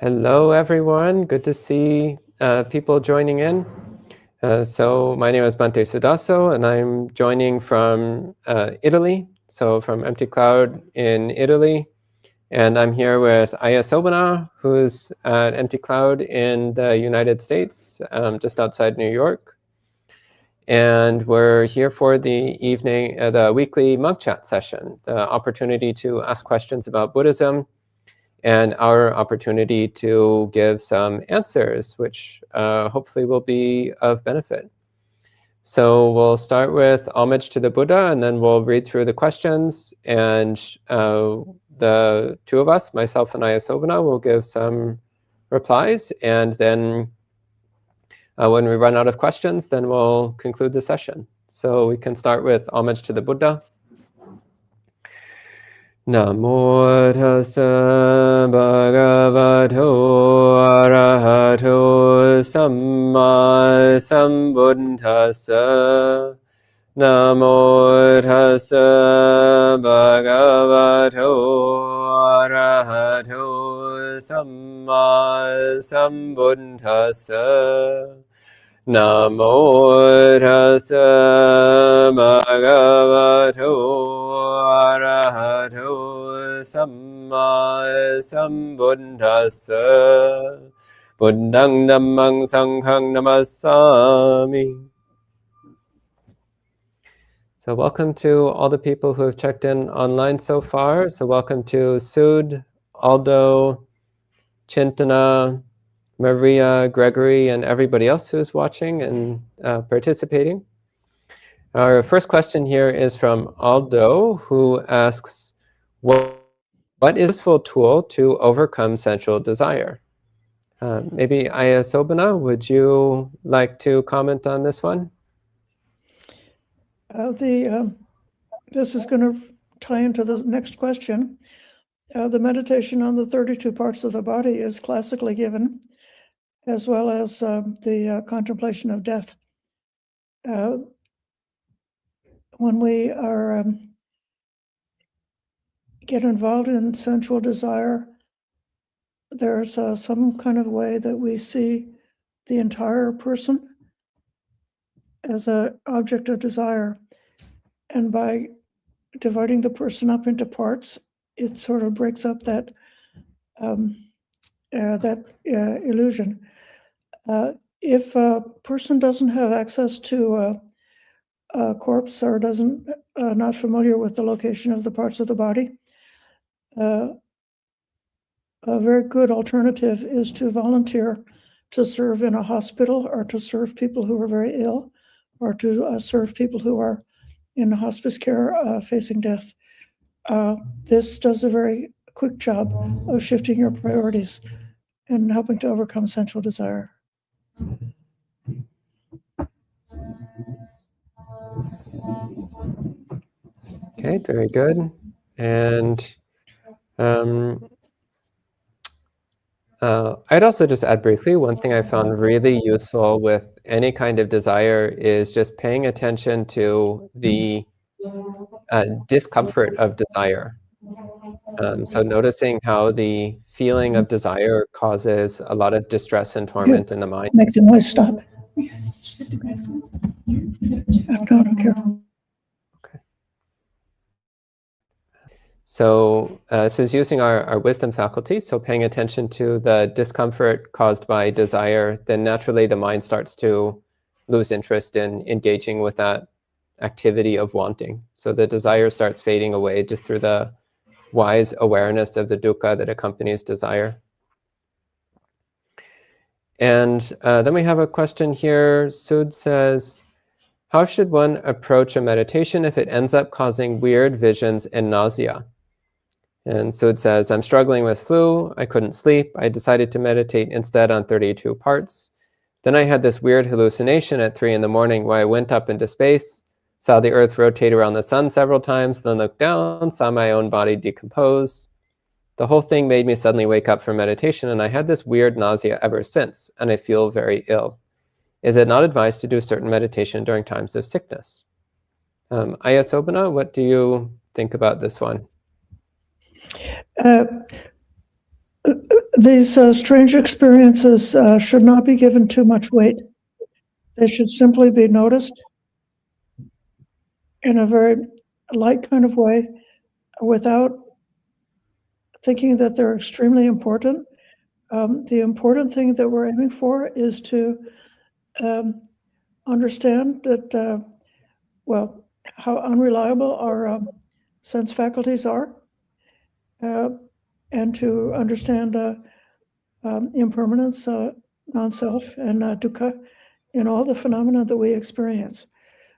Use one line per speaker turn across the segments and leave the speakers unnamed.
Hello, everyone. Good to see people joining in. So my name is Bhante Sudaso, and I'm joining from Italy, so from Empty Cloud in Italy. And I'm here with Aya Sobana, who's at Empty Cloud in the United States, just outside New York. And we're here for the evening, the weekly monk chat session, the opportunity to ask questions about Buddhism, and our opportunity to give some answers, which hopefully will be of benefit. So we'll start with homage to the Buddha, and then we'll read through the questions, and the two of us, myself and Ayasobana, will give some replies, and then when we run out of questions, then we'll conclude the session. So we can start with homage to the Buddha. Namo tassa bhagavato arahato samma sambuddhassa. Namo tassa bhagavato arahato samma sambuddhassa. Namo tassa bhagavato arahato samma sambuddhassa. Buddhang dhammang sanghang namassami. So welcome to all the people who have checked in online so far. So welcome to Sud, Aldo, Chintana, Maria, Gregory, and everybody else who's watching and participating. Our first question here is from Aldo, who asks, what is a useful tool to overcome sensual desire? Maybe Aya Sobana, would you like to comment on this one?
This is going to tie into the next question. The meditation on the 32 parts of the body is classically given, as well as the contemplation of death. When we are get involved in sensual desire, there's some kind of way that we see the entire person as an object of desire. And by dividing the person up into parts, it sort of breaks up that illusion. If a person doesn't have access to a corpse or doesn't not familiar with the location of the parts of the body, a very good alternative is to volunteer to serve in a hospital, or to serve people who are very ill, or to serve people who are in hospice care facing death. This does a very quick job of shifting your priorities and helping to overcome sensual desire.
Okay, very good. And I'd also just add briefly, one thing I found really useful with any kind of desire is just paying attention to the discomfort of desire. So noticing how the feeling of desire causes a lot of distress and torment in the mind.
Make the noise stop. I don't care.
Okay. So this is using our wisdom faculty, so paying attention to the discomfort caused by desire, then naturally the mind starts to lose interest in engaging with that activity of wanting. So the desire starts fading away just through the wise awareness of the dukkha that accompanies desire. And then we have a question here. Sud says, how should one approach a meditation if it ends up causing weird visions and nausea? And Sud says, I'm struggling with flu. I couldn't sleep. I decided to meditate instead on 32 parts. Then I had this weird hallucination at 3 a.m. where I went up into space, saw the earth rotate around the sun several times, then looked down, saw my own body decompose. The whole thing made me suddenly wake up from meditation, and I had this weird nausea ever since, and I feel very ill. Is it not advised to do certain meditation during times of sickness? Aya Sobana, what do you think about this one?
These strange experiences should not be given too much weight. They should simply be noticed in a very light kind of way without thinking that they're extremely important. The important thing that we're aiming for is to understand that, well, how unreliable our sense faculties are, and to understand impermanence, non-self, and dukkha in all the phenomena that we experience.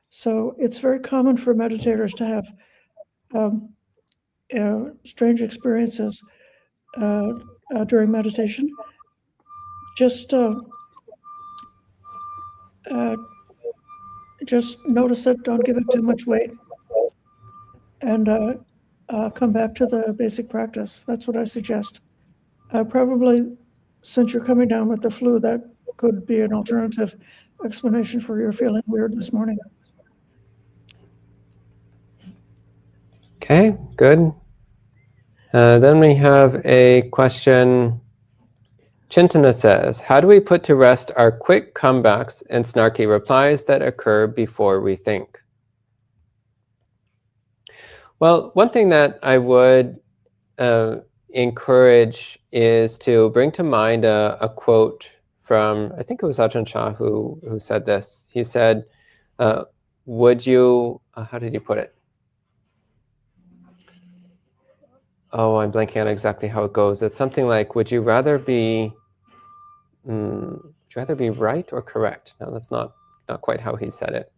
So it's very common for meditators to have strange experiences during meditation. Just notice it, don't give it too much weight, and come back to the basic practice. That's what I suggest. Probably, since you're coming down with the flu, that could be an alternative explanation for your feeling weird this morning.
Okay, good. Then we have a question. Chintana says, how do we put to rest our quick comebacks and snarky replies that occur before we think? Well, one thing that I would encourage is to bring to mind a quote from, I think it was Ajahn Chah who said this. He said, would you, how did he put it? Oh, I'm blanking on exactly how it goes. It's something like, would you rather be right or correct? No, that's not quite how he said it.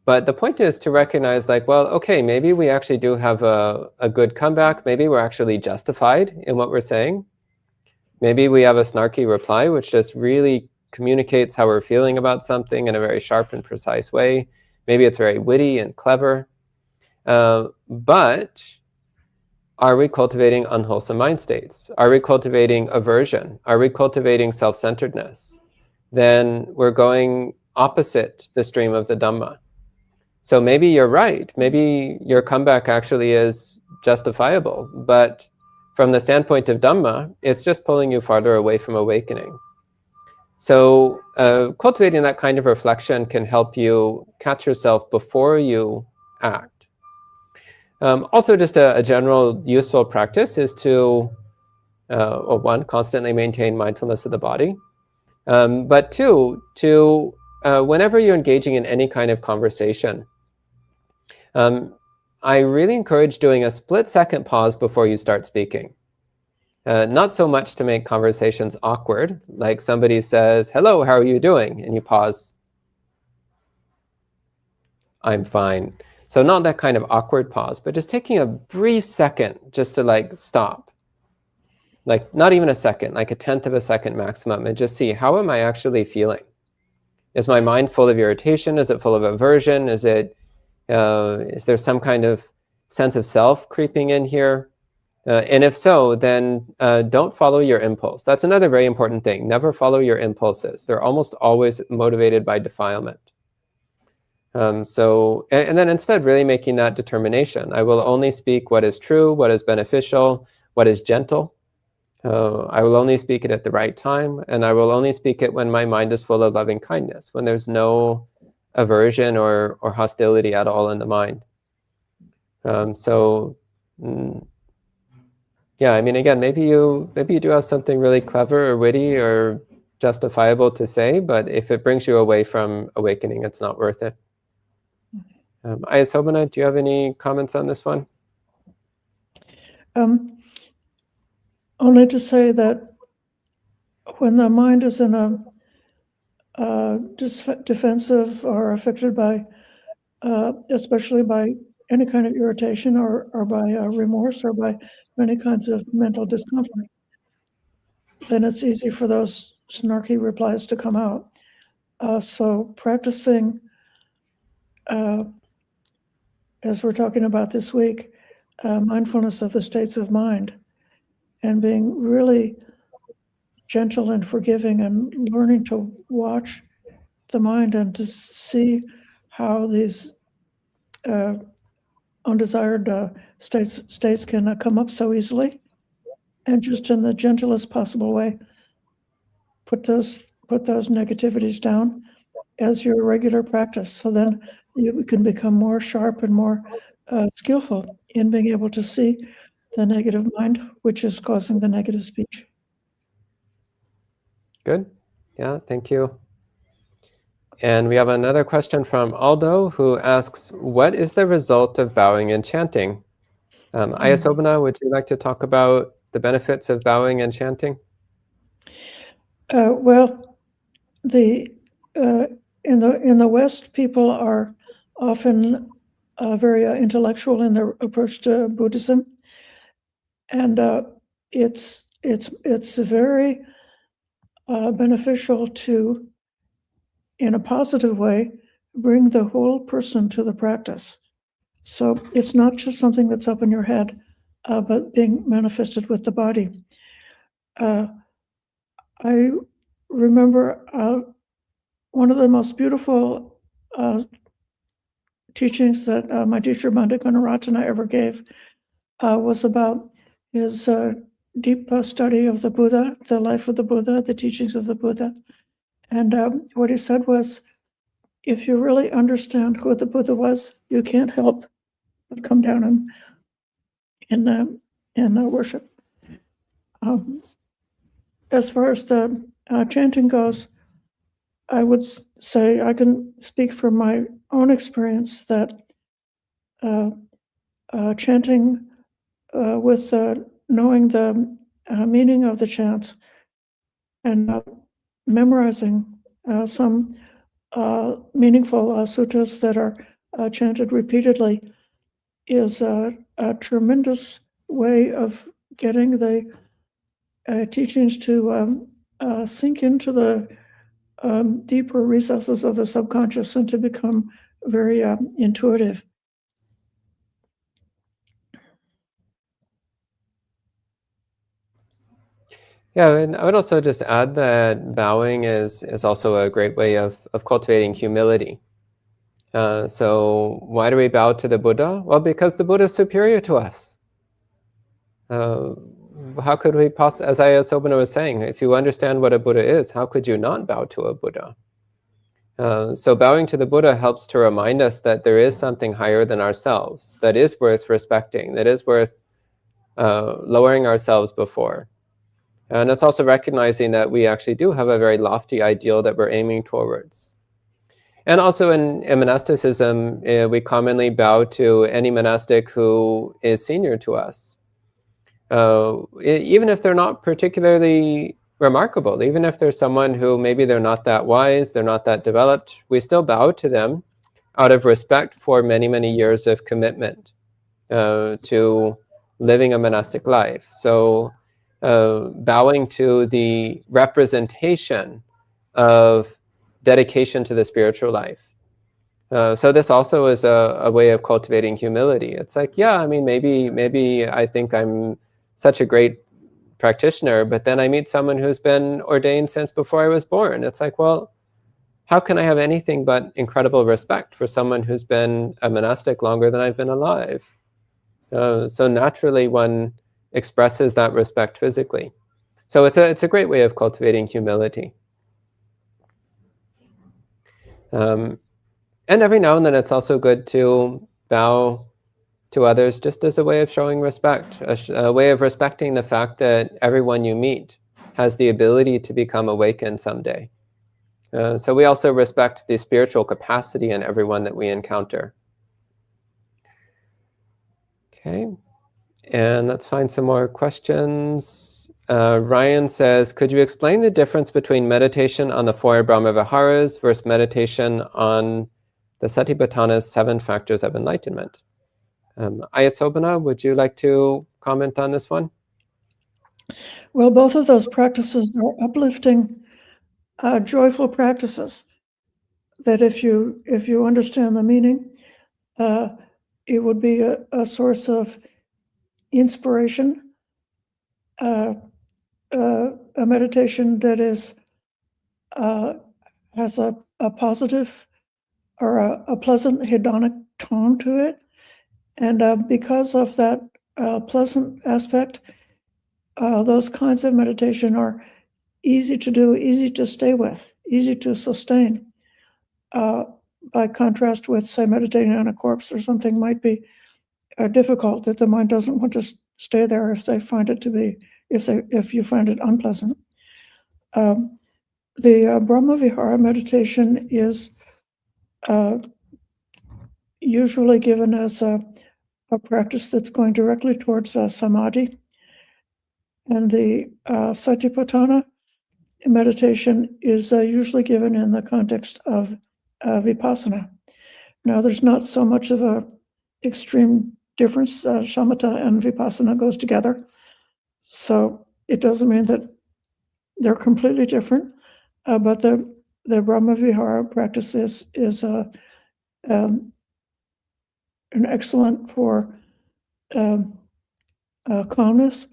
But the point is to recognize, like, well, okay, maybe we actually do have a good comeback. Maybe we're actually justified in what we're saying. Maybe we have a snarky reply, which just really communicates how we're feeling about something in a very sharp and precise way. Maybe it's very witty and clever. But are we cultivating unwholesome mind states? Are we cultivating aversion? Are we cultivating self-centeredness? Then we're going opposite the stream of the Dhamma. So maybe you're right. Maybe your comeback actually is justifiable. But from the standpoint of Dhamma, it's just pulling you farther away from awakening. So cultivating that kind of reflection can help you catch yourself before you act. Also, just a general useful practice is to, one, constantly maintain mindfulness of the body. But two, to whenever you're engaging in any kind of conversation, I really encourage doing a split-second pause before you start speaking. Not so much to make conversations awkward, like somebody says, hello, how are you doing? And you pause. I'm fine. So not that kind of awkward pause, but just taking a brief second just to like stop. Like not even a second, like 1/10 of a second maximum, and just see, how am I actually feeling? Is my mind full of irritation? Is it full of aversion? Is there some kind of sense of self creeping in here? And if so, then don't follow your impulse. That's another very important thing. Never follow your impulses. They're almost always motivated by defilement. And then instead really making that determination. I will only speak what is true, what is beneficial, what is gentle. I will only speak it at the right time, and I will only speak it when my mind is full of loving kindness, when there's no aversion or hostility at all in the mind. Yeah, I mean, again, maybe you do have something really clever or witty or justifiable to say, but if it brings you away from awakening, it's not worth it. Ayasobana, do you have any comments on this one?
Only to say that when the mind is in a defensive or affected by, especially by any kind of irritation or by remorse or by many kinds of mental discomfort, then it's easy for those snarky replies to come out. So practicing, as we're talking about this week, mindfulness of the states of mind and being really gentle and forgiving and learning to watch the mind and to see how these undesired states can come up so easily, and just in the gentlest possible way, put those negativities down as your regular practice. So then you can become more sharp and more skillful in being able to see the negative mind, which is causing the negative speech.
Good. Yeah, thank you. And we have another question from Aldo, who asks, what is the result of bowing and chanting? Ayasobana, would you like to talk about the benefits of bowing and chanting?
Well, in the West, people are often very intellectual in their approach to Buddhism, and it's very beneficial to, in a positive way, bring the whole person to the practice. So it's not just something that's up in your head, but being manifested with the body. I remember one of the most beautiful teachings that my teacher, Bhante Gunaratana, ever gave was about his deep study of the Buddha, the life of the Buddha, the teachings of the Buddha. And what he said was, if you really understand who the Buddha was, you can't help but come down and worship. As far as the chanting goes, I would say I can speak from my own experience that chanting with knowing the meaning of the chants and memorizing some meaningful sutras that are chanted repeatedly is a tremendous way of getting the teachings to sink into the deeper recesses of the subconscious and to become very intuitive.
Yeah, and I would also just add that bowing is also a great way of cultivating humility. So why do we bow to the Buddha? Well, because the Buddha is superior to us. How could we possibly, as Ayasobana was saying, if you understand what a Buddha is, how could you not bow to a Buddha? So bowing to the Buddha helps to remind us that there is something higher than ourselves, that is worth respecting, that is worth lowering ourselves before. And it's also recognizing that we actually do have a very lofty ideal that we're aiming towards. And also in monasticism, we commonly bow to any monastic who is senior to us. Even if they're not particularly remarkable, even if there's someone who maybe they're not that wise, they're not that developed, we still bow to them out of respect for many, many years of commitment to living a monastic life. So bowing to the representation of dedication to the spiritual life. So this also is a way of cultivating humility. It's like, yeah, I mean, maybe I think I'm such a great practitioner, but then I meet someone who's been ordained since before I was born. It's like, well, how can I have anything but incredible respect for someone who's been a monastic longer than I've been alive? So naturally, one expresses that respect physically. So it's a great way of cultivating humility. And every now and then it's also good to bow to others just as a way of showing respect, a way of respecting the fact that everyone you meet has the ability to become awakened someday. So we also respect the spiritual capacity in everyone that we encounter. Okay. And let's find some more questions. Ryan says, could you explain the difference between meditation on the four Brahma-viharas versus meditation on the Satipattana's 7 factors of enlightenment? Ayasobana, would you like to comment on this one?
Well, both of those practices are uplifting, joyful practices that if you understand the meaning, it would be a source of inspiration, a meditation that is has a positive or a pleasant hedonic tone to it. And because of that pleasant aspect, those kinds of meditation are easy to do, easy to stay with, easy to sustain. By contrast with, say, meditating on a corpse or something might be difficult, that the mind doesn't want to stay there if they find it to be, if you find it unpleasant. The Brahma Vihara meditation is usually given as a practice that's going directly towards samadhi. And the Satipatthana meditation is usually given in the context of vipassana. Now, there's not so much of a extreme difference. Shamatha and vipassana goes together. So it doesn't mean that they're completely different, but the Brahma Vihara practice is an excellent for calmness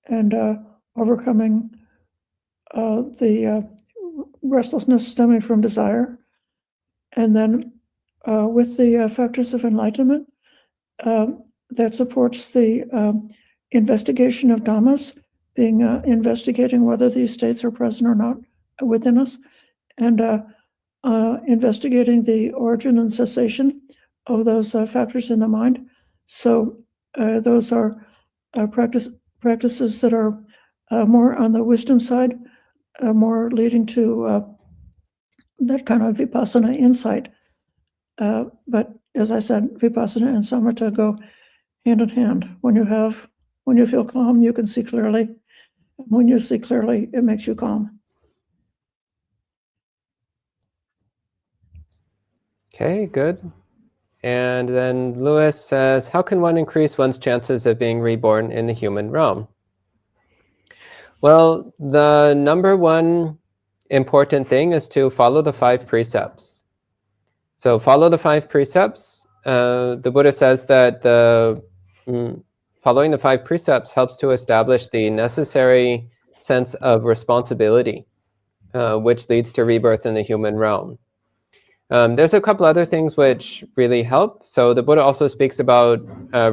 and overcoming the restlessness stemming from desire. And then with the factors of enlightenment, that supports the investigation of dhammas, being investigating whether these states are present or not within us, and investigating the origin and cessation of those factors in the mind. So those are practices that are more on the wisdom side, more leading to that kind of vipassana insight. But as I said, vipassana and samatha go hand in hand. When you feel calm, you can see clearly. When you see clearly, it makes you calm.
Okay, good. And then Lewis says, how can one increase one's chances of being reborn in the human realm? Well, the number one important thing is to follow the 5 precepts. So follow the 5 precepts. The Buddha says that following the 5 precepts helps to establish the necessary sense of responsibility, which leads to rebirth in the human realm. There's a couple other things which really help. So the Buddha also speaks about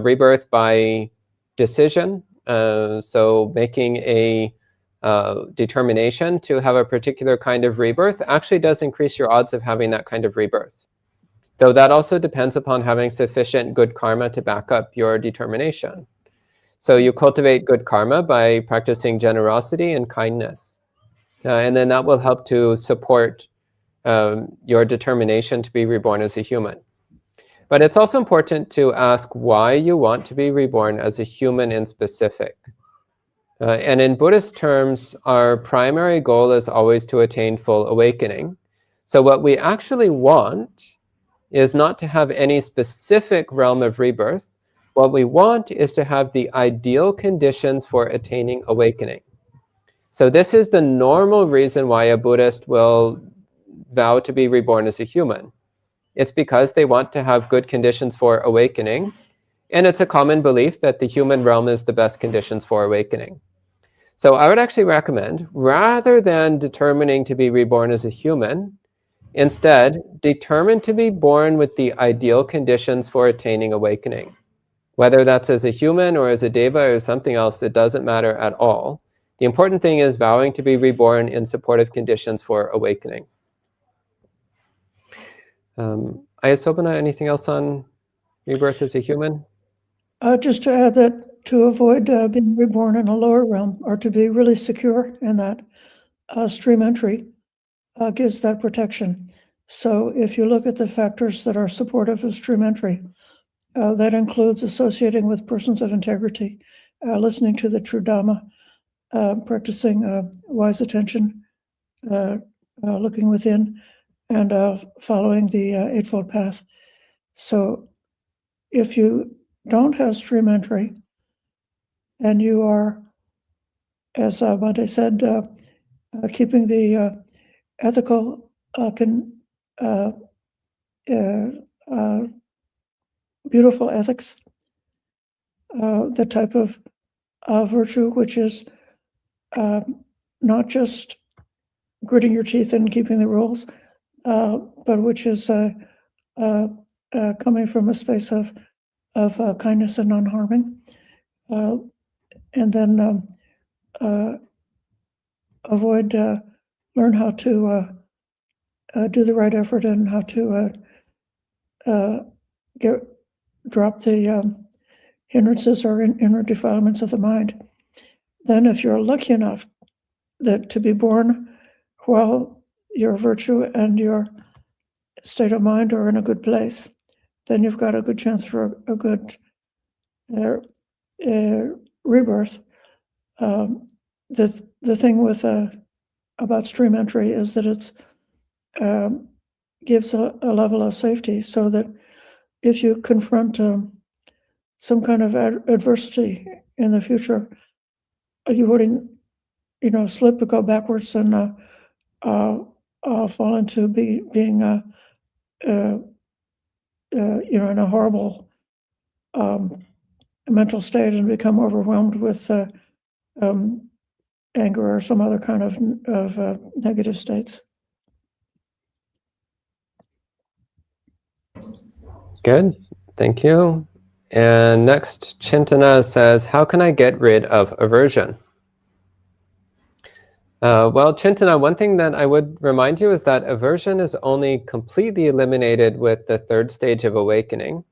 rebirth by decision. So making a determination to have a particular kind of rebirth actually does increase your odds of having that kind of rebirth. Though that also depends upon having sufficient good karma to back up your determination. So you cultivate good karma by practicing generosity and kindness. And then that will help to support your determination to be reborn as a human. But it's also important to ask why you want to be reborn as a human in specific. And in Buddhist terms, our primary goal is always to attain full awakening. So what we actually want is not to have any specific realm of rebirth. What we want is to have the ideal conditions for attaining awakening. So this is the normal reason why a Buddhist will vow to be reborn as a human. It's because they want to have good conditions for awakening, and it's a common belief that the human realm is the best conditions for awakening. So I would actually recommend, rather than determining to be reborn as a human, instead, determine to be born with the ideal conditions for attaining awakening. Whether that's as a human or as a deva or something else, it doesn't matter at all. The important thing is vowing to be reborn in supportive conditions for awakening. Ayasobana, anything else on rebirth as a human?
Just to add that to avoid being reborn in a lower realm, or to be really secure in that, stream entry gives that protection. So if you look at the factors that are supportive of stream entry, that includes associating with persons of integrity, listening to the true Dhamma, practicing wise attention, looking within, and following the Eightfold Path. So if you don't have stream entry, and you are, as Bhante said, keeping the ethical, beautiful ethics, the type of virtue which is not just gritting your teeth and keeping the rules, but which is coming from a space of kindness and non-harming. And then avoid, learn how to do the right effort and how to drop the hindrances or inner defilements of the mind. Then if you're lucky enough that to be born while your virtue and your state of mind are in a good place, then you've got a good chance for a good rebirth. The thing with about stream entry is that it's gives a level of safety, so that if you confront some kind of adversity in the future, you wouldn't, slip or go backwards and fall into being in a horrible mental state and become overwhelmed with anger or some other kind of negative states.
Good, thank you. And next, Chintana says, how can I get rid of aversion? Well, Chintana, one thing that I would remind you is that aversion is only completely eliminated with the third stage of awakening.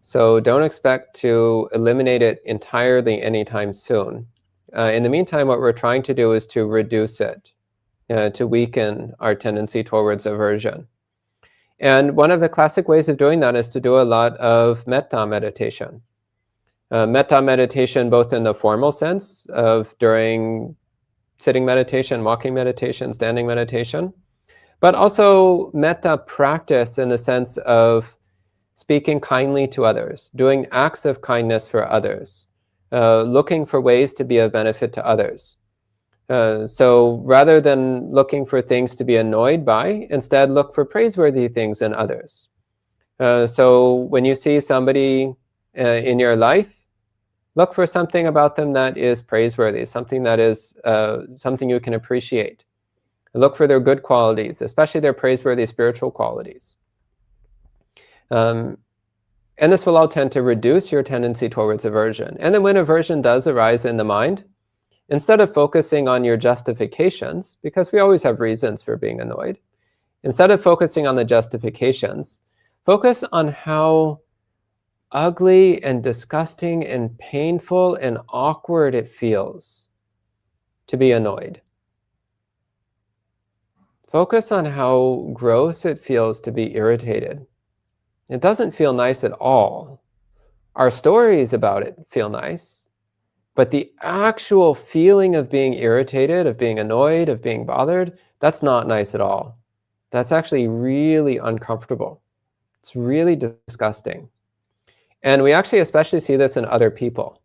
So don't expect to eliminate it entirely anytime soon. In the meantime, what we're trying to do is to reduce it, to weaken our tendency towards aversion. And one of the classic ways of doing that is to do a lot of metta meditation. Metta meditation, both in the formal sense of during sitting meditation, walking meditation, standing meditation, but also metta practice in the sense of speaking kindly to others, doing acts of kindness for others, looking for ways to be of benefit to others. So rather than looking for things to be annoyed by, instead look for praiseworthy things in others. So when you see somebody in your life, look for something about them that is praiseworthy, something that is something you can appreciate. Look for their good qualities, especially their praiseworthy spiritual qualities. And this will all tend to reduce your tendency towards aversion. And then when aversion does arise in the mind, instead of focusing on your justifications, because we always have reasons for being annoyed, instead of focusing on the justifications, focus on how ugly and disgusting and painful and awkward it feels to be annoyed. Focus on how gross it feels to be irritated. It doesn't feel nice at all. Our stories about it feel nice, but the actual feeling of being irritated, of being annoyed, of being bothered, that's not nice at all. That's actually really uncomfortable. It's really disgusting. And we actually especially see this in other people.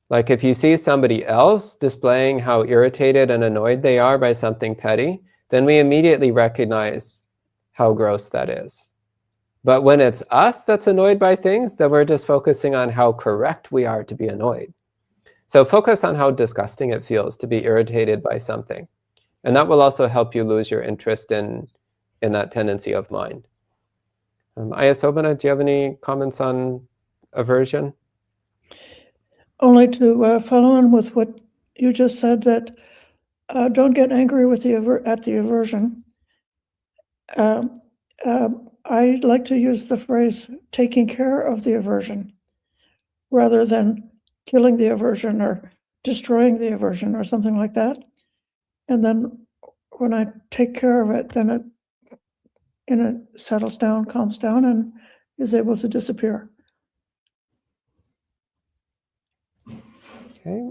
Like if you see somebody else displaying how irritated and annoyed they are by something petty, then we immediately recognize how gross that is. But when it's us that's annoyed by things, then we're just focusing on how correct we are to be annoyed. So focus on how disgusting it feels to be irritated by something. And that will also help you lose your interest in that tendency of mind. Ayasobana, do you have any comments on aversion?
Only to follow on with what you just said, that don't get angry with at the aversion. I like to use the phrase taking care of the aversion rather than killing the aversion or destroying the aversion or something like that. And then when I take care of it, then it settles down, calms down, and is able to disappear.
Okay.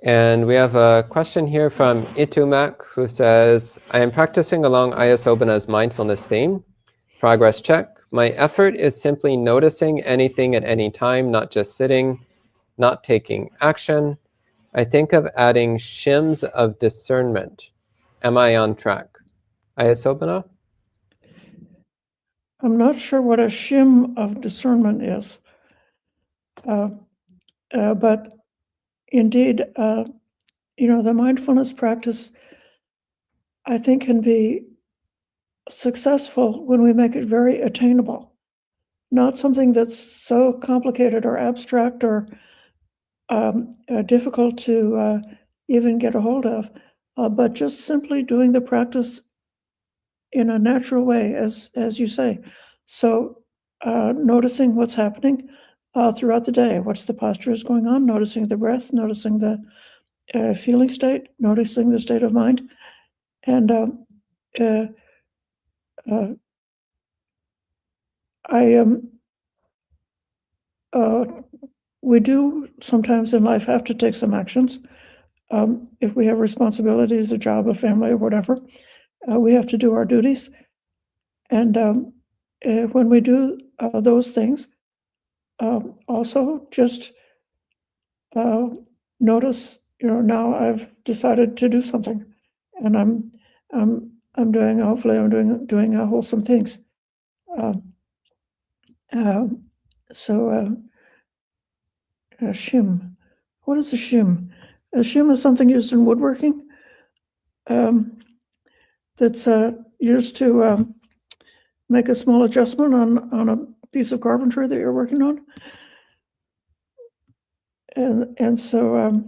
And we have a question here from Itumak, who says, I am practicing along Ayasobana's mindfulness theme. Progress check. My effort is simply noticing anything at any time, not just sitting, not taking action. I think of adding shims of discernment. Am I on track? Ayasobana?
I'm not sure what a shim of discernment is, but indeed, the mindfulness practice, I think, can be successful when we make it very attainable, not something that's so complicated or abstract or difficult to even get a hold of, but just simply doing the practice in a natural way, as you say. So noticing what's happening throughout the day, what's the posture is going on, noticing the breath, noticing the feeling state, noticing the state of mind, and we do sometimes in life have to take some actions. If we have responsibilities, a job, a family, or whatever, we have to do our duties. And when we do those things, also just notice, now I've decided to do something, and I'm doing, hopefully I'm doing wholesome things. So shim, what is a shim? A shim is something used in woodworking that's used to make a small adjustment on a piece of carpentry that you're working on. And so,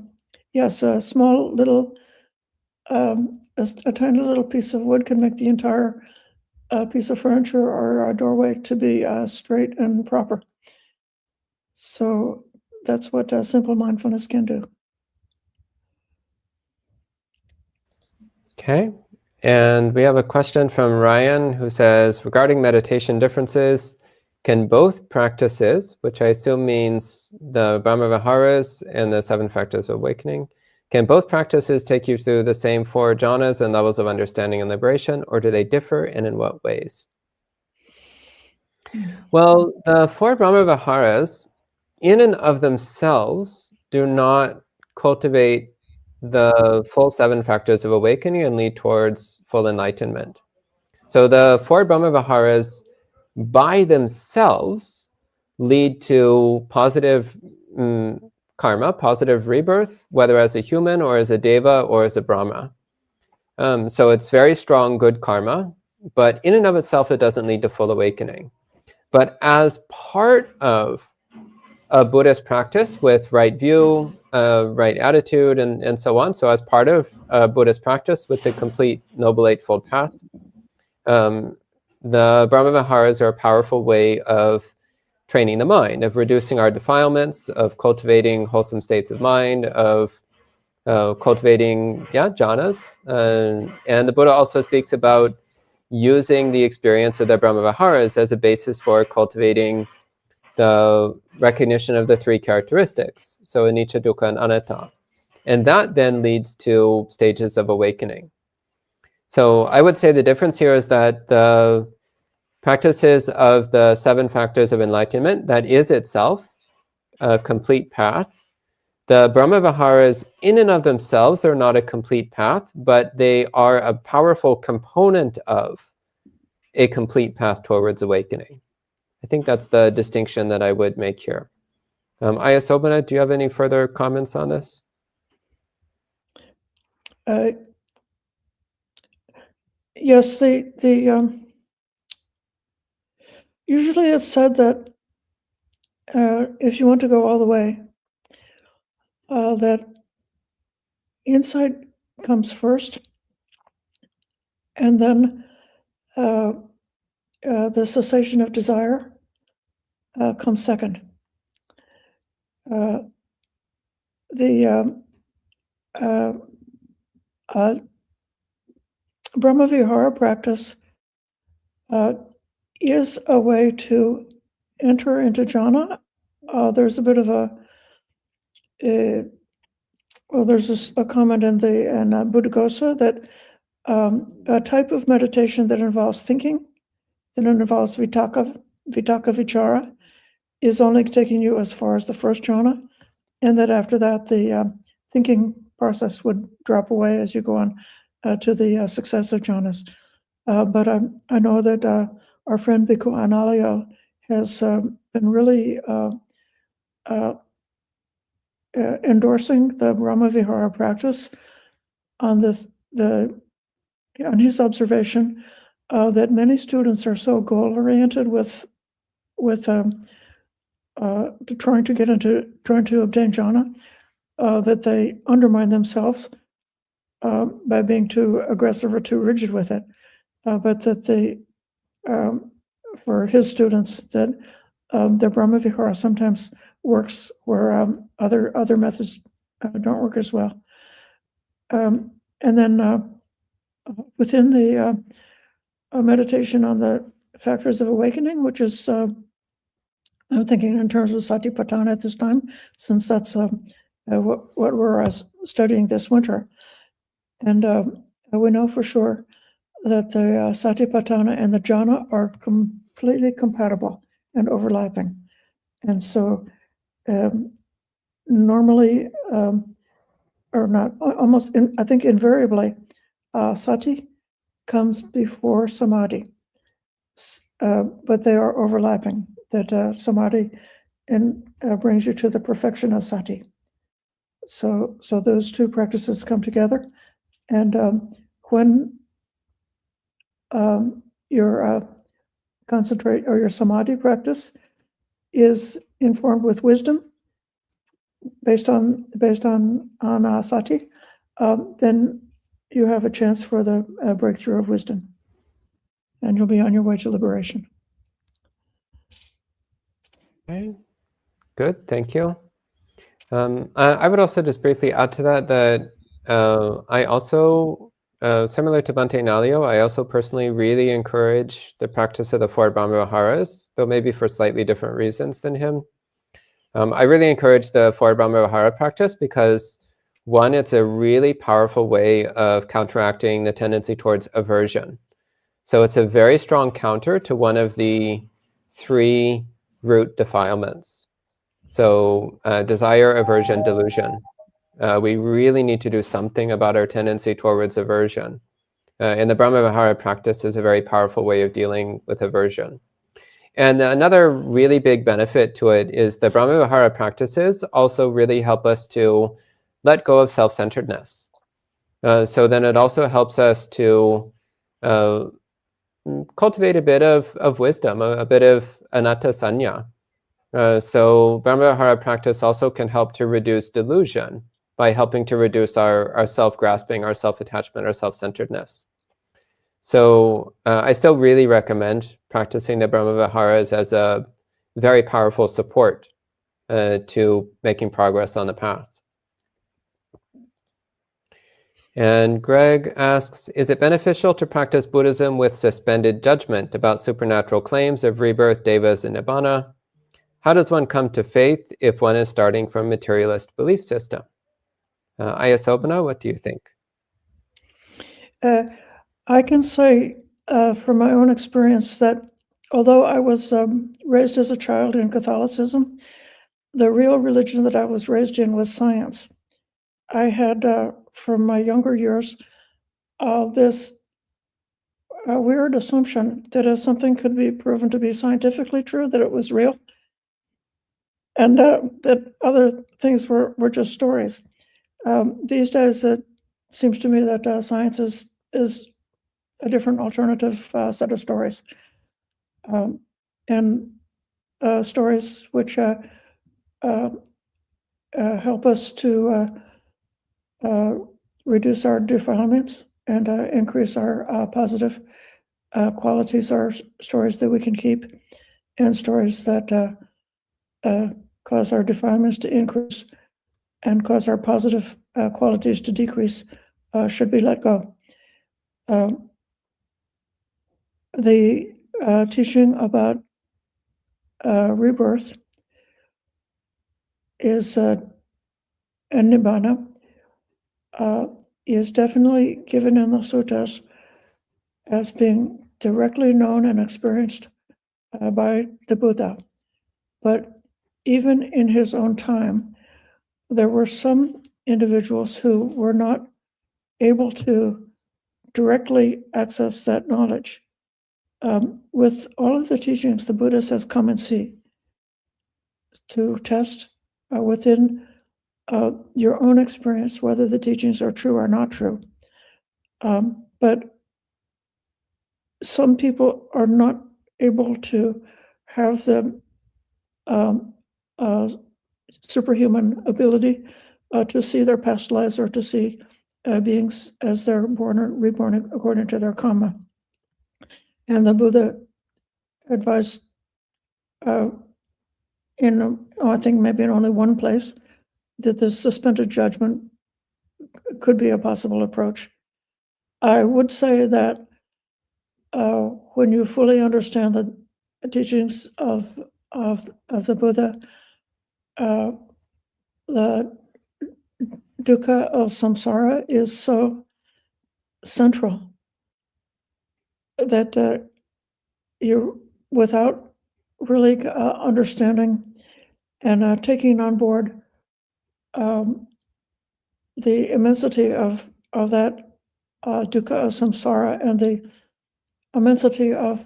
yes, a small little, a tiny little piece of wood can make the entire piece of furniture or a doorway to be straight and proper. So that's what simple mindfulness can do.
Okay. And we have a question from Ryan who says, regarding meditation differences, can both practices, which I assume means the Brahma Viharas and the 7 factors of awakening, can both practices take you through the same 4 jhanas and levels of understanding and liberation, or do they differ, and in what ways? Well, the 4 Brahma Viharas, in and of themselves, do not cultivate the full 7 factors of awakening and lead towards full enlightenment. So the 4 Brahma Viharas by themselves lead to positive karma, positive rebirth, whether as a human or as a deva or as a Brahma. So it's very strong, good karma, but in and of itself, it doesn't lead to full awakening. But as part of a Buddhist practice with right view, right attitude, and so on. So as part of a Buddhist practice with the complete Noble Eightfold Path, the Brahma Viharas are a powerful way of training the mind, of reducing our defilements, of cultivating wholesome states of mind, of cultivating jhanas. And the Buddha also speaks about using the experience of the Brahma Viharas as a basis for cultivating the recognition of the 3 characteristics, so anicca, dukkha, and anatta. And that then leads to stages of awakening. So I would say the difference here is that the practices of the 7 factors of enlightenment, that is itself a complete path. The Brahma Viharas in and of themselves are not a complete path, but they are a powerful component of a complete path towards awakening. I think that's the distinction that I would make here. Ayasobana, do you have any further comments on this?
Yes, usually it's said that if you want to go all the way, that insight comes first, and then the cessation of desire comes second. The Brahma Vihara practice is a way to enter into jhana. There's a bit of there's a comment in Buddhaghosa that a type of meditation that involves thinking, that involves vitaka vichara, is only taking you as far as the first jhana, and that after that the thinking process would drop away as you go on to the successive jhanas. But I know that our friend Bhikkhu Analayo has been really endorsing the Brahma Vihara practice on on his observation that many students are so goal-oriented with trying to obtain jhana, that they undermine themselves by being too aggressive or too rigid with it, but that they, for his students, that the Brahmavihara sometimes works where other methods don't work as well. And then within the meditation on the factors of awakening, which is, I'm thinking in terms of Satipatthana at this time, since that's what we're studying this winter. And we know for sure that the Satipatthana and the jhana are completely compatible and overlapping. And so normally, or not, almost, I think invariably, sati comes before samadhi, but they are overlapping, that samadhi brings you to the perfection of sati. So those two practices come together, and when your concentrate or your samadhi practice is informed with wisdom based on sati, then you have a chance for the breakthrough of wisdom, and you'll be on your way to liberation.
Okay, good, thank you. I would also just briefly add to that I also, similar to Bhante Nalio, I also personally really encourage the practice of the 4 Brahmaviharas, though maybe for slightly different reasons than him. I really encourage the 4 Brahmavihara practice because, one, it's a really powerful way of counteracting the tendency towards aversion. So it's a very strong counter to one of the 3 root defilements. So desire, aversion, delusion. We really need to do something about our tendency towards aversion. And the Brahmavihara practice is a very powerful way of dealing with aversion. And another really big benefit to it is the Brahmavihara practices also really help us to let go of self-centeredness. So then it also helps us to cultivate a bit of wisdom, a bit of anatta sanya. So Brahmavihara practice also can help to reduce delusion by helping to reduce our self-grasping, our self-attachment, our self-centeredness. So I still really recommend practicing the Brahmaviharas as a very powerful support to making progress on the path. And Greg asks, is it beneficial to practice Buddhism with suspended judgment about supernatural claims of rebirth, devas, and nibbana? How does one come to faith if one is starting from materialist belief system? Ayasobana, what do you think?
I can say from my own experience that although I was raised as a child in Catholicism, the real religion that I was raised in was science. I had, from my younger years, this weird assumption that if something could be proven to be scientifically true, that it was real, and that other things were just stories. These days, it seems to me that science is a different alternative set of stories, and stories which help us to reduce our defilements and increase our positive qualities, are stories that we can keep, and stories that cause our defilements to increase and cause our positive qualities to decrease should be let go. The teaching about rebirth is and nibbana is definitely given in the suttas as being directly known and experienced by the Buddha. But even in his own time, there were some individuals who were not able to directly access that knowledge. With all of the teachings, the Buddha says, come and see, to test within your own experience whether the teachings are true or not true. But some people are not able to have the superhuman ability to see their past lives or to see beings as they're born or reborn according to their karma. And the Buddha advised I think maybe in only one place, that the suspended judgment could be a possible approach. I would say that when you fully understand the teachings of the Buddha, the dukkha of samsara is so central that you, without really understanding and taking on board the immensity of that dukkha of samsara and the immensity of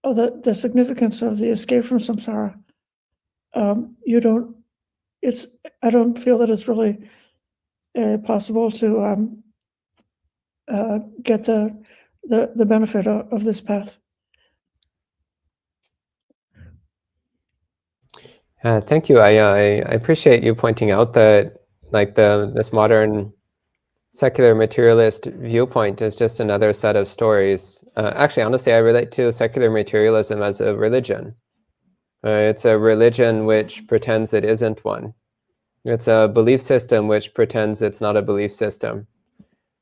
the significance of the escape from samsara, I don't feel that it's really possible to get the benefit of this path.
Thank you. I appreciate you pointing out that this modern secular materialist viewpoint is just another set of stories. Actually, honestly, I relate to secular materialism as a religion. It's a religion which pretends it isn't one. It's a belief system which pretends it's not a belief system.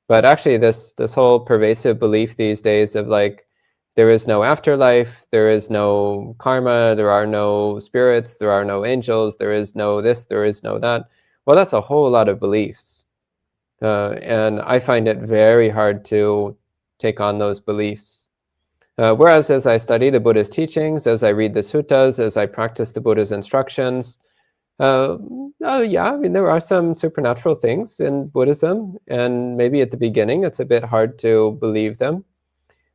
But actually, this whole pervasive belief these days of there is no afterlife, there is no karma, there are no spirits, there are no angels, there is no this, there is no that. Well, that's a whole lot of beliefs. And I find it very hard to take on those beliefs. Whereas as I study the Buddha's teachings, as I read the suttas, as I practice the Buddha's instructions, yeah, I mean, there are some supernatural things in Buddhism, and maybe at the beginning it's a bit hard to believe them.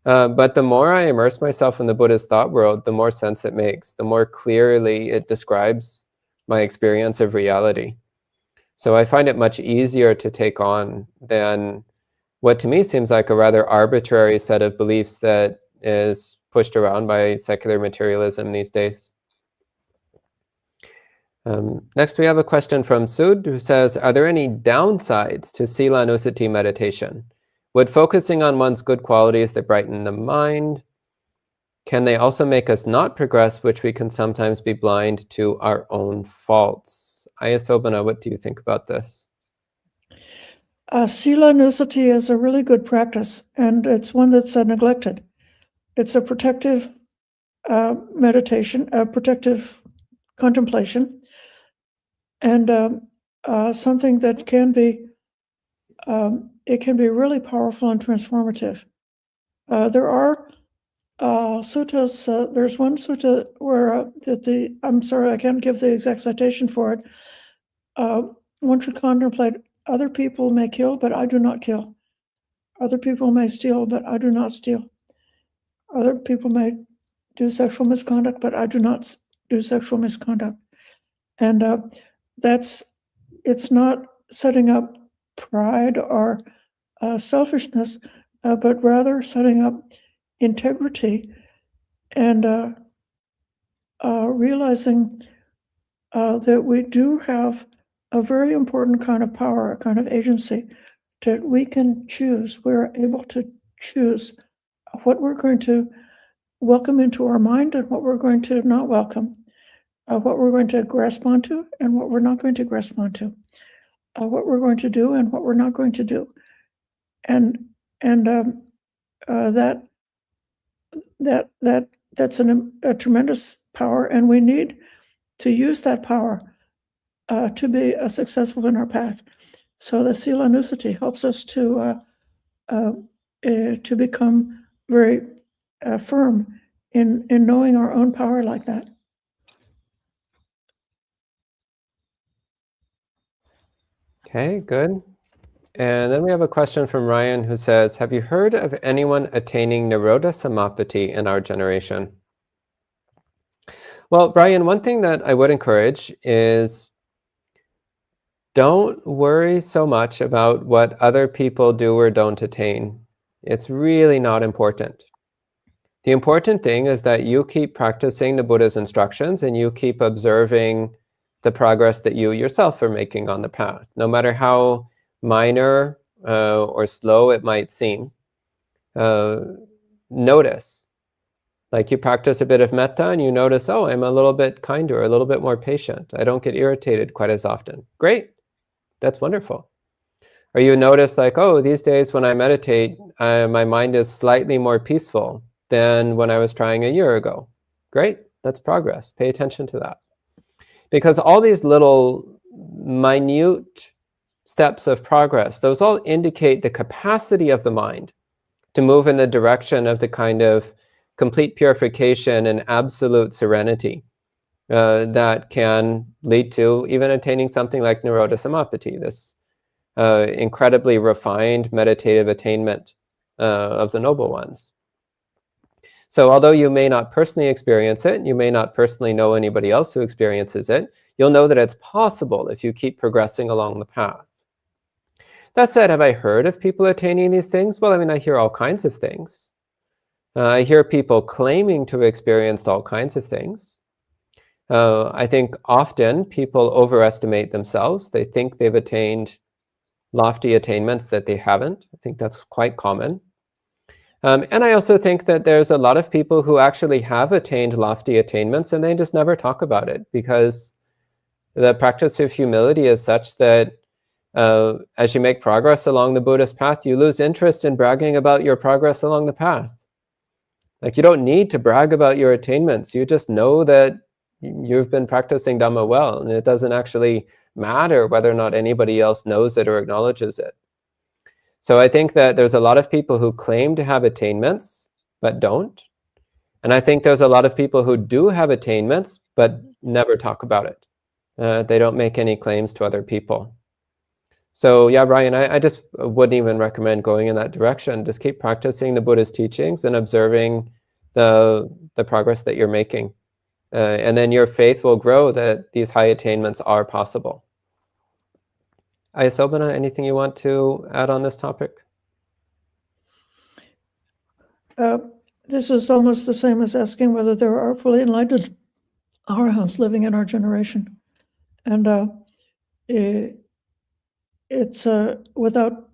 But the more I immerse myself in the Buddhist thought world, the more sense it makes, the more clearly it describes my experience of reality. So I find it much easier to take on than what to me seems like a rather arbitrary set of beliefs that is pushed around by secular materialism these days. Next, we have a question from Sud, who says, are there any downsides to Sila Nusati meditation? Would focusing on one's good qualities that brighten the mind, can they also make us not progress, which we can sometimes be blind to our own faults? Ayasobana, what do you think about this?
Sila Nusati is a really good practice, and it's one that's neglected. It's a protective meditation, a protective contemplation, and something that can be really powerful and transformative. There are suttas. There's one sutta where I'm sorry, I can't give the exact citation for it. One should contemplate, other people may kill, but I do not kill. Other people may steal, but I do not steal. Other people may do sexual misconduct, but I do not do sexual misconduct. And it's not setting up pride or selfishness, but rather setting up integrity and realizing that we do have a very important kind of power, a kind of agency, that we can choose. We're able to choose what we're going to welcome into our mind and what we're going to not welcome, what we're going to grasp onto and what we're not going to grasp onto, what we're going to do and what we're not going to do. And that's a tremendous power, and we need to use that power to be successful in our path. So the Sila Nusati helps us to become very firm in knowing our own power like that.
Okay, good. And then we have a question from Ryan who says, have you heard of anyone attaining Nirodha Samapati in our generation? Well, Ryan, one thing that I would encourage is don't worry so much about what other people do or don't attain. It's really not important. The important thing is that you keep practicing the Buddha's instructions and you keep observing the progress that you yourself are making on the path, no matter how minor or slow it might seem. Notice. Like you practice a bit of metta and you notice, oh, I'm a little bit kinder, a little bit more patient. I don't get irritated quite as often. Great. That's wonderful. Or you notice like, oh, these days when I meditate, my mind is slightly more peaceful than when I was trying a year ago. Great. That's progress. Pay attention to that. Because all these little minute steps of progress, those all indicate the capacity of the mind to move in the direction of the kind of complete purification and absolute serenity that can lead to even attaining something like Nirodha Samapatti, this incredibly refined meditative attainment of the noble ones. So although you may not personally experience it, you may not personally know anybody else who experiences it, you'll know that it's possible if you keep progressing along the path. That said, have I heard of people attaining these things? Well, I mean, I hear all kinds of things. I hear people claiming to have experienced all kinds of things. I think often people overestimate themselves. They think they've attained lofty attainments that they haven't. I think that's quite common. And I also think that there's a lot of people who actually have attained lofty attainments and they just never talk about it because the practice of humility is such that as you make progress along the Buddhist path, you lose interest in bragging about your progress along the path. Like you don't need to brag about your attainments. You just know that you've been practicing Dhamma well, and it doesn't actually matter whether or not anybody else knows it or acknowledges it. So I think that there's a lot of people who claim to have attainments, but don't. And I think there's a lot of people who do have attainments, but never talk about it. They don't make any claims to other people. So yeah, Ryan, I just wouldn't even recommend going in that direction. Just keep practicing the Buddha's teachings and observing the progress that you're making. And then your faith will grow that these high attainments are possible. Ayasobana, anything you want to add on this topic?
This is almost the same as asking whether there are fully enlightened arahants living in our generation. And it's without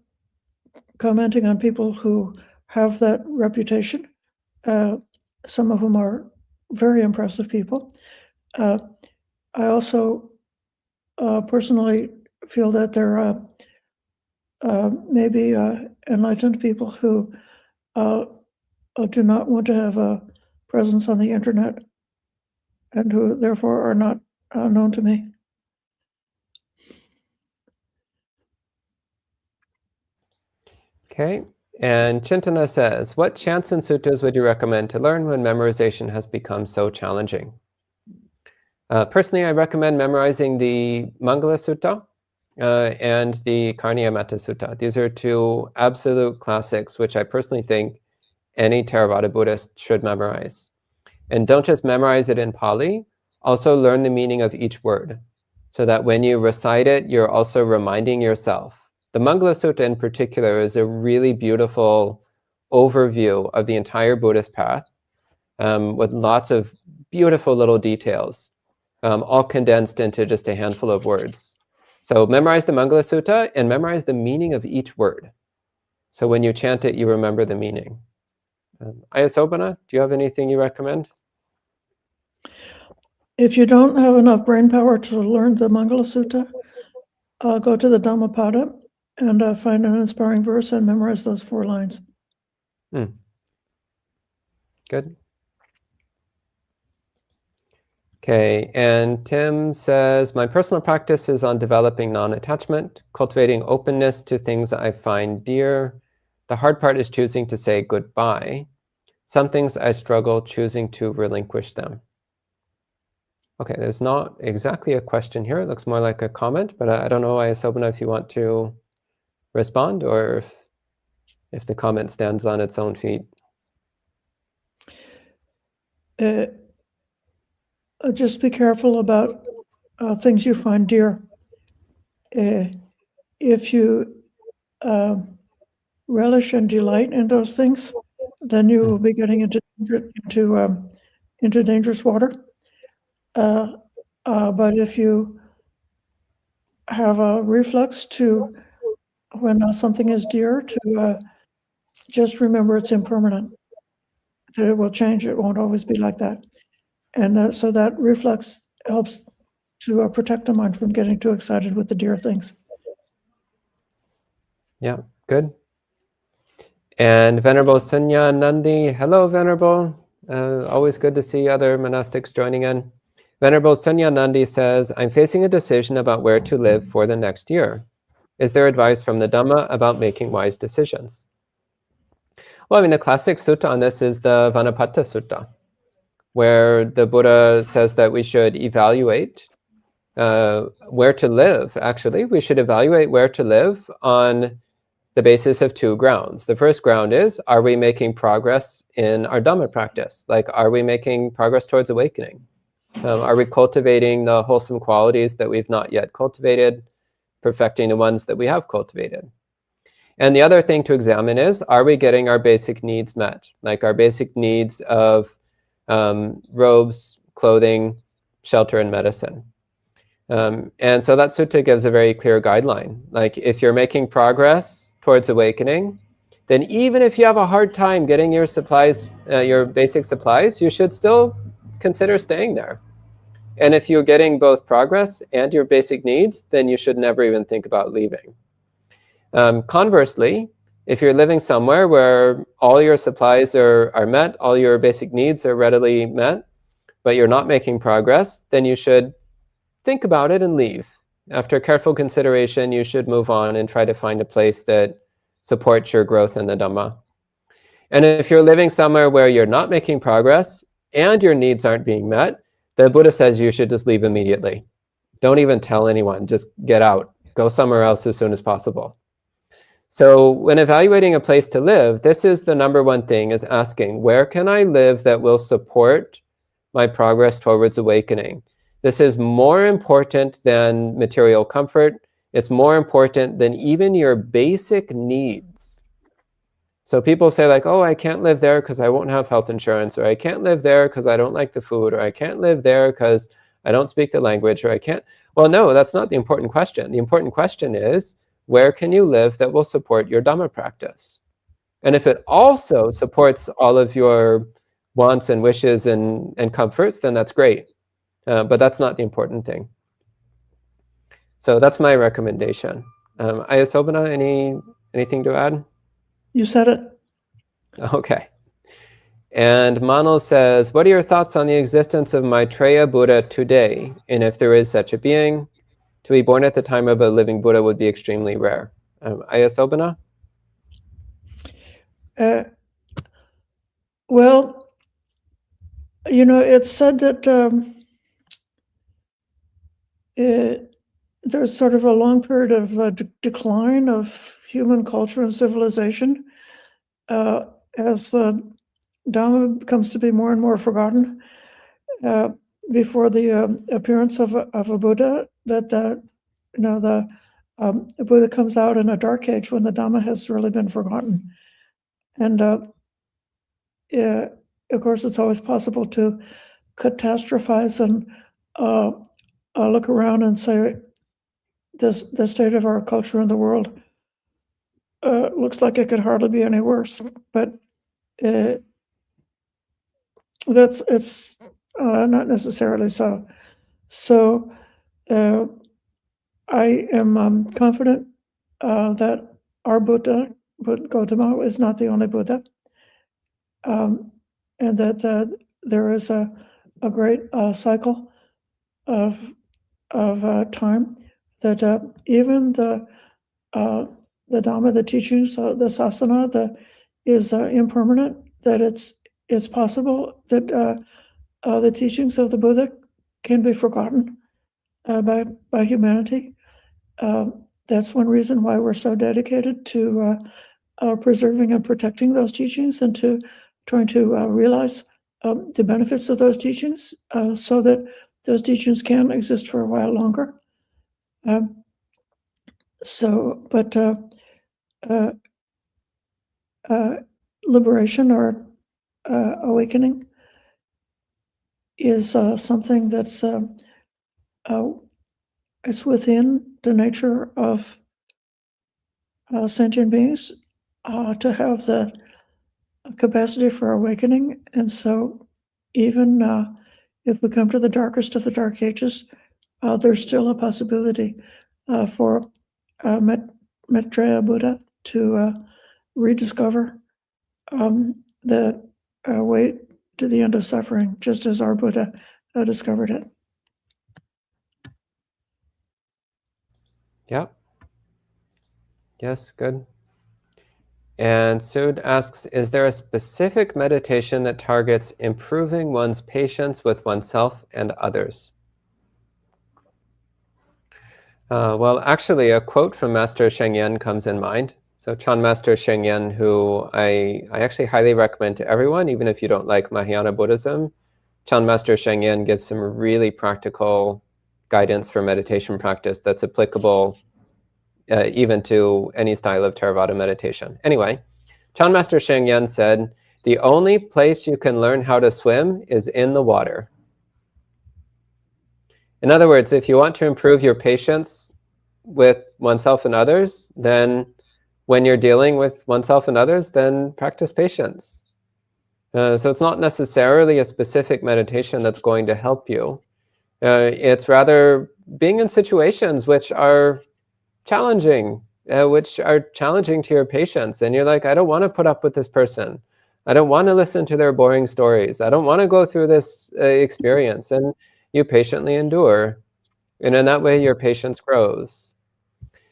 commenting on people who have that reputation, some of whom are very impressive people. I also personally feel that there may be enlightened people who do not want to have a presence on the internet and who therefore are not known to me.
Okay, and Chintana says, what chants and suttas would you recommend to learn when memorization has become so challenging? Personally, I recommend memorizing the Mangala Sutta and the Karniya Metta Sutta. These are two absolute classics, which I personally think any Theravada Buddhist should memorize. And don't just memorize it in Pali, also learn the meaning of each word, so that when you recite it, you're also reminding yourself. The Mangala Sutta in particular is a really beautiful overview of the entire Buddhist path with lots of beautiful little details, all condensed into just a handful of words. So memorize the Mangala Sutta and memorize the meaning of each word. So when you chant it, you remember the meaning. Ayasobana, do you have anything you recommend?
If you don't have enough brain power to learn the Mangala Sutta, go to the Dhammapada and find an inspiring verse and memorize those 4 lines.
Good. Okay, and Tim says, my personal practice is on developing non-attachment, cultivating openness to things I find dear. The hard part is choosing to say goodbye. Some things I struggle choosing to relinquish them. Okay, there's not exactly a question here. It looks more like a comment, but I don't know, Ayasobana, if you want to respond or if the comment stands on its own feet.
Just be careful about things you find dear. If you relish and delight in those things, then you will be getting into dangerous water. But if you have a reflex to when something is dear, to just remember it's impermanent, that it will change. It won't always be like that. And so that reflex helps to protect the mind from getting too excited with the dear things.
Yeah, good. And Venerable Sunya Nandi, hello, Venerable. Always good to see other monastics joining in. Venerable Sunya Nandi says, I'm facing a decision about where to live for the next year. Is there advice from the Dhamma about making wise decisions? Well, I mean, the classic sutta on this is the Vanapatta Sutta, where the Buddha says that we should evaluate where to live. Actually, we should evaluate where to live on the basis of two grounds. The first ground is, are we making progress in our Dhamma practice? Like, are we making progress towards awakening? Are we cultivating the wholesome qualities that we've not yet cultivated, perfecting the ones that we have cultivated? And the other thing to examine is, are we getting our basic needs met? Like our basic needs of robes, clothing, shelter, and medicine. And so that sutta gives a very clear guideline. Like if you're making progress towards awakening, then even if you have a hard time getting your supplies, your basic supplies, you should still consider staying there. And if you're getting both progress and your basic needs, then you should never even think about leaving. Conversely, if you're living somewhere where all your supplies are met, all your basic needs are readily met, but you're not making progress, then you should think about it and leave. After careful consideration, you should move on and try to find a place that supports your growth in the Dhamma. And if you're living somewhere where you're not making progress and your needs aren't being met, the Buddha says you should just leave immediately. Don't even tell anyone, just get out. Go somewhere else as soon as possible. So when evaluating a place to live, this is the number one thing, is asking, where can I live that will support my progress towards awakening? This is more important than material comfort. It's more important than even your basic needs. So people say like, oh, I can't live there because I won't have health insurance, or I can't live there because I don't like the food, or I can't live there because I don't speak the language, or I can't. Well, no, that's not the important question. The important question is, where can you live that will support your Dhamma practice? And if it also supports all of your wants and wishes and comforts, then that's great. But that's not the important thing. So that's my recommendation. Ayasobana, anything to add?
You said it.
Okay. And Manal says, what are your thoughts on the existence of Maitreya Buddha today? And if there is such a being, to be born at the time of a living Buddha would be extremely rare. Ayasobana?
Well, you know, it's said that there's sort of a long period of decline of human culture and civilization as the Dhamma comes to be more and more forgotten. Before the appearance of a Buddha, that you know, the Buddha comes out in a dark age when the Dhamma has really been forgotten. And of course, it's always possible to catastrophize and look around and say, the state of our culture in the world looks like it could hardly be any worse. But it's not necessarily so. So I am confident that our Buddha, Gautama, is not the only Buddha, and that there is a great cycle of time that even the Dhamma, the teachings, the sasana, is impermanent. That it's possible that the teachings of the Buddha can be forgotten by humanity. That's one reason why we're so dedicated to preserving and protecting those teachings, and to trying to realize the benefits of those teachings, so that those teachings can exist for a while longer. Liberation or awakening is something that's it's within the nature of sentient beings to have the capacity for awakening. And so even if we come to the darkest of the dark ages, there's still a possibility for Maitreya Buddha to rediscover the way to the end of suffering, just as our Buddha discovered it.
Yeah. Yes, good. And Sud asks, is there a specific meditation that targets improving one's patience with oneself and others? Well, actually, a quote from Master Sheng Yen comes in mind. So Chan Master Sheng Yen, who I actually highly recommend to everyone, even if you don't like Mahayana Buddhism, Chan Master Sheng Yen gives some really practical guidance for meditation practice that's applicable even to any style of Theravada meditation. Anyway, Chan Master Sheng Yen said, the only place you can learn how to swim is in the water. In other words, if you want to improve your patience with oneself and others, then when you're dealing with oneself and others, then practice patience. So it's not necessarily a specific meditation that's going to help you. It's rather being in situations which are challenging to your patience. And you're like, I don't want to put up with this person. I don't want to listen to their boring stories. I don't want to go through this experience. And you patiently endure. And in that way, your patience grows.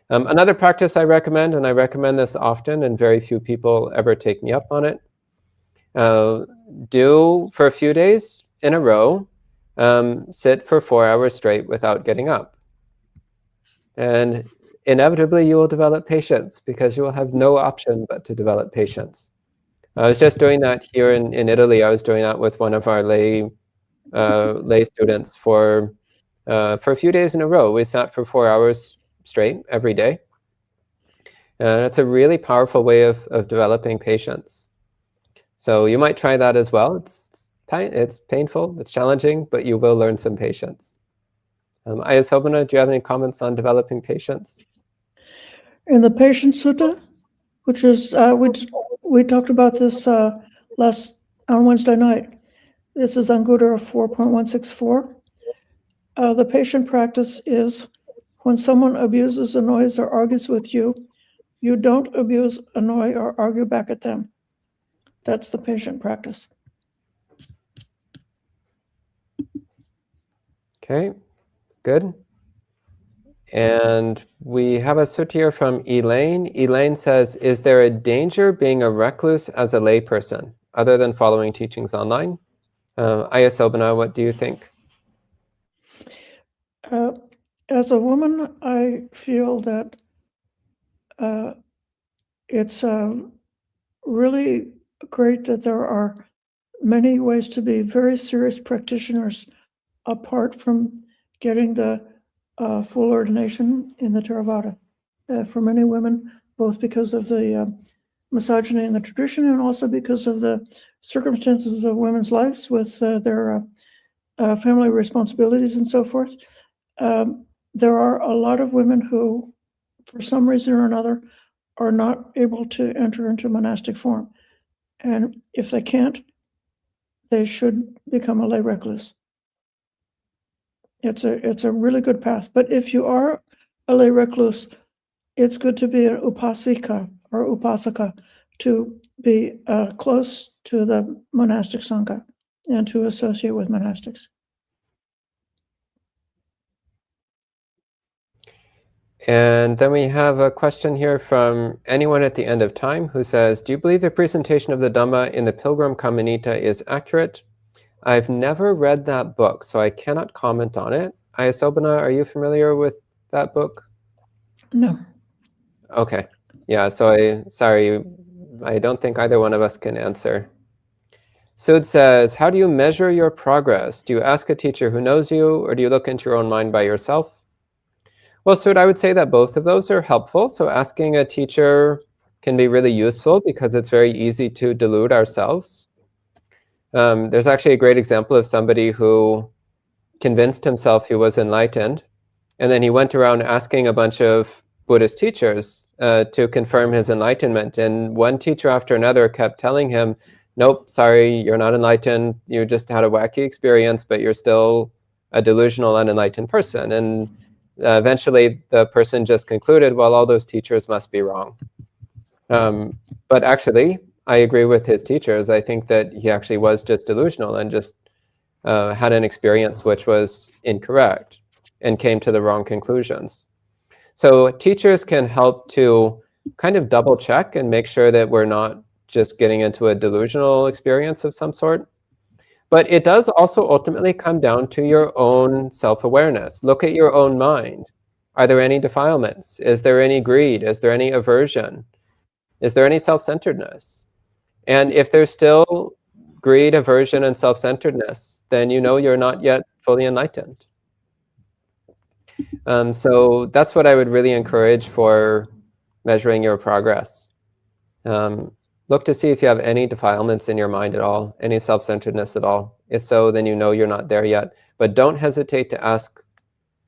Another practice I recommend, and I recommend this often, and very few people ever take me up on it, do for a few days in a row, sit for 4 hours straight without getting up. And inevitably, you will develop patience because you will have no option but to develop patience. I was just doing that here in Italy. I was doing that with one of our lay students for a few days in a row. We sat for 4 hours straight every day. And it's a really powerful way of developing patience. So you might try that as well. It's painful, it's challenging, but you will learn some patience. Ayasobana, do you have any comments on developing patience?
In the Patience Sutta, which is, we talked about this on Wednesday night. This is Anguttara 4.164. The patient practice is when someone abuses, annoys, or argues with you, you don't abuse, annoy, or argue back at them. That's the patient practice.
Okay, good. And we have a sutta here from Elaine. Elaine says, is there a danger being a recluse as a layperson, other than following teachings online? Ayasobana, what do you think?
As a woman, I feel that it's really great that there are many ways to be very serious practitioners apart from getting the full ordination in the Theravada. For many women, both because of the misogyny in the tradition and also because of the circumstances of women's lives with their family responsibilities and so forth. There are a lot of women who, for some reason or another, are not able to enter into monastic form. And if they can't, they should become a lay recluse. It's a really good path. But if you are a lay recluse, it's good to be an upasika or upasaka, to be close to the monastic sangha and to associate with monastics.
And then we have a question here from anyone at the end of time who says, do you believe the presentation of the Dhamma in the Pilgrim Kammanita is accurate? I've never read that book, so I cannot comment on it. Ayasobana, are you familiar with that book?
No.
Okay. Yeah, so I don't think either one of us can answer. Sud says, how do you measure your progress? Do you ask a teacher who knows you, or do you look into your own mind by yourself? Well, Sud, I would say that both of those are helpful. So asking a teacher can be really useful because it's very easy to delude ourselves. There's actually a great example of somebody who convinced himself he was enlightened, and then he went around asking a bunch of Buddhist teachers to confirm his enlightenment. And one teacher after another kept telling him, nope, sorry, you're not enlightened. You just had a wacky experience, but you're still a delusional, unenlightened person. And eventually the person just concluded, well, all those teachers must be wrong. But actually, I agree with his teachers. I think that he actually was just delusional and just had an experience which was incorrect and came to the wrong conclusions. So teachers can help to kind of double check and make sure that we're not just getting into a delusional experience of some sort. But it does also ultimately come down to your own self-awareness. Look at your own mind. Are there any defilements? Is there any greed? Is there any aversion? Is there any self-centeredness? And if there's still greed, aversion, and self-centeredness, then you know you're not yet fully enlightened. So that's what I would really encourage for measuring your progress. Look to see if you have any defilements in your mind at all, any self-centeredness at all. If so, then you know you're not there yet. But don't hesitate to ask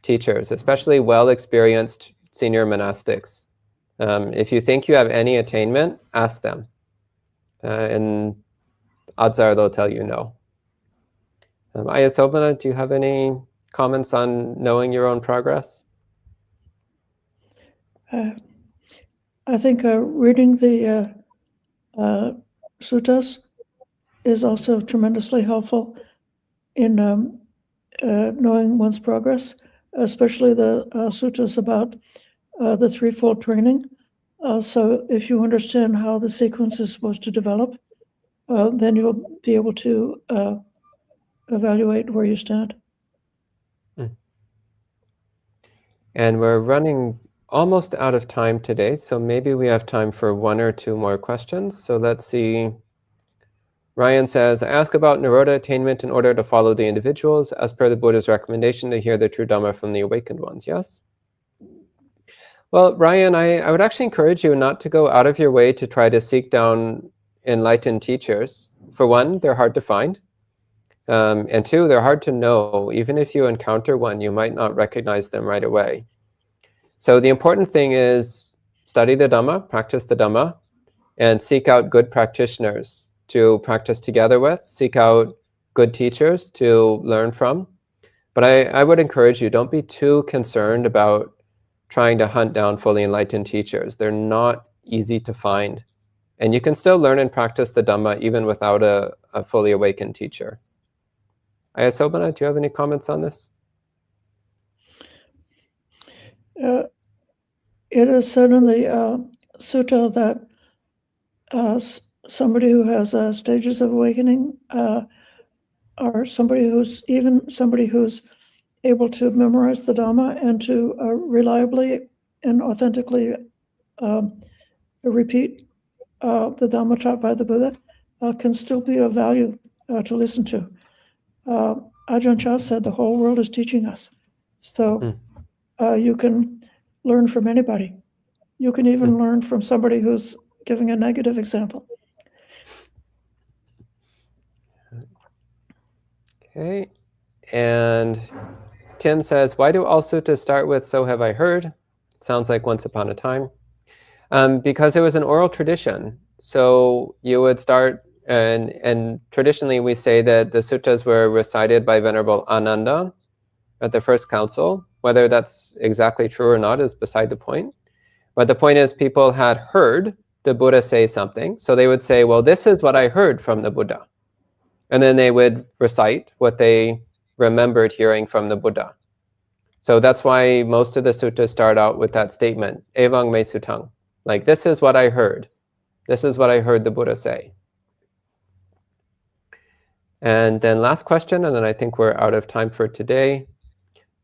teachers, especially well-experienced senior monastics. If you think you have any attainment, ask them. And odds are they'll tell you no. Ayasobana, do you have any comments on knowing your own progress?
I think reading the suttas is also tremendously helpful in knowing one's progress, especially the suttas about the threefold training. So if you understand how the sequence is supposed to develop, then you'll be able to evaluate where you stand.
And we're running almost out of time today, so maybe we have time for one or two more questions. So let's see. Ryan says, I ask about Nirodha attainment in order to follow the individuals as per the Buddha's recommendation to hear the true Dhamma from the awakened ones, yes? Well, Ryan, I would actually encourage you not to go out of your way to try to seek down enlightened teachers. For one, they're hard to find. And two, they're hard to know. Even if you encounter one, you might not recognize them right away. So the important thing is study the Dhamma, practice the Dhamma, and seek out good practitioners to practice together with, seek out good teachers to learn from. But I would encourage you, don't be too concerned about trying to hunt down fully enlightened teachers. They're not easy to find. And you can still learn and practice the Dhamma even without a fully awakened teacher. Ayasobana, do you have any comments on this?
It is said in the sutta that somebody who has stages of awakening or somebody who's able to memorize the Dhamma and to reliably and authentically repeat the Dhamma taught by the Buddha can still be of value to listen to. Ajahn Chah said the whole world is teaching us. So you can learn from anybody. You can even learn from somebody who's giving a negative example.
Okay, and Tim says, why do all suttas start with, so have I heard? It sounds like once upon a time. Because it was an oral tradition. So you would start, and traditionally we say that the suttas were recited by Venerable Ananda at the first council. Whether that's exactly true or not is beside the point. But the point is people had heard the Buddha say something. So they would say, well, this is what I heard from the Buddha. And then they would recite what they remembered hearing from the Buddha. So that's why most of the suttas start out with that statement, evang me sutang. Like, this is what I heard. This is what I heard the Buddha say. And then last question, and then I think we're out of time for today.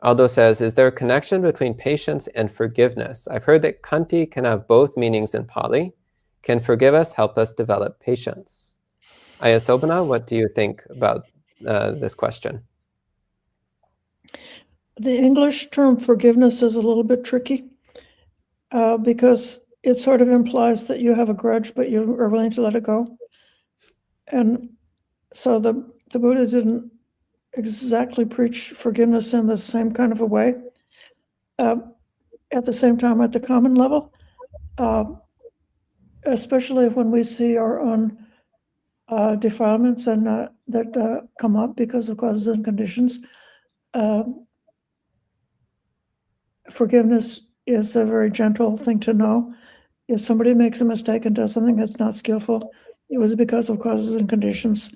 Aldo says, is there a connection between patience and forgiveness? I've heard that khanti can have both meanings in Pali. Can forgive us help us develop patience? Ayasobana, what do you think about this question?
The English term forgiveness is a little bit tricky because it sort of implies that you have a grudge, but you are willing to let it go. And so the Buddha didn't exactly preach forgiveness in the same kind of a way. At the same time, at the common level, especially when we see our own defilements and that come up because of causes and conditions, forgiveness is a very gentle thing to know. If somebody makes a mistake and does something that's not skillful, it was because of causes and conditions,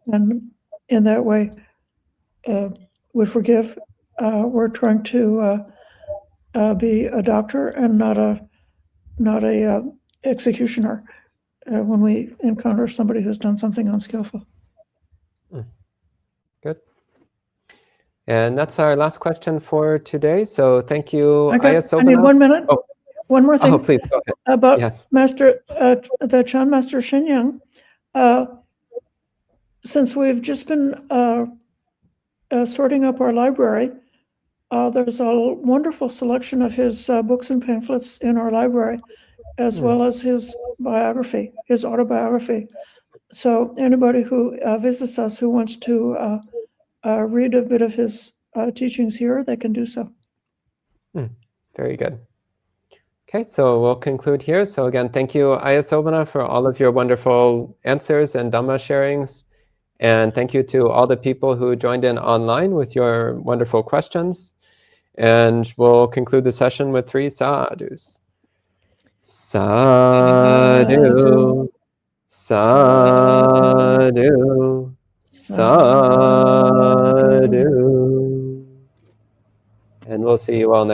and in that way, we forgive. We're trying to be a doctor and not a executioner when we encounter somebody who's done something unskillful.
Good. And that's our last question for today. So thank you,
I need
Ayasobana.
1 minute.
Oh.
One more thing.
Oh, please go ahead.
About
Yes.
the Chan Master Shenyang. Since we've just been sorting up our library, there's a wonderful selection of his books and pamphlets in our library, as well as his biography, his autobiography. So anybody who visits us who wants to read a bit of his teachings here, they can do so.
Very good. Okay, so we'll conclude here. So again, thank you, Ayasobana, for all of your wonderful answers and Dhamma sharings. And thank you to all the people who joined in online with your wonderful questions. And we'll conclude the session with 3 sadhus. Sadhu, sadhu, sadhu. And we'll see you all next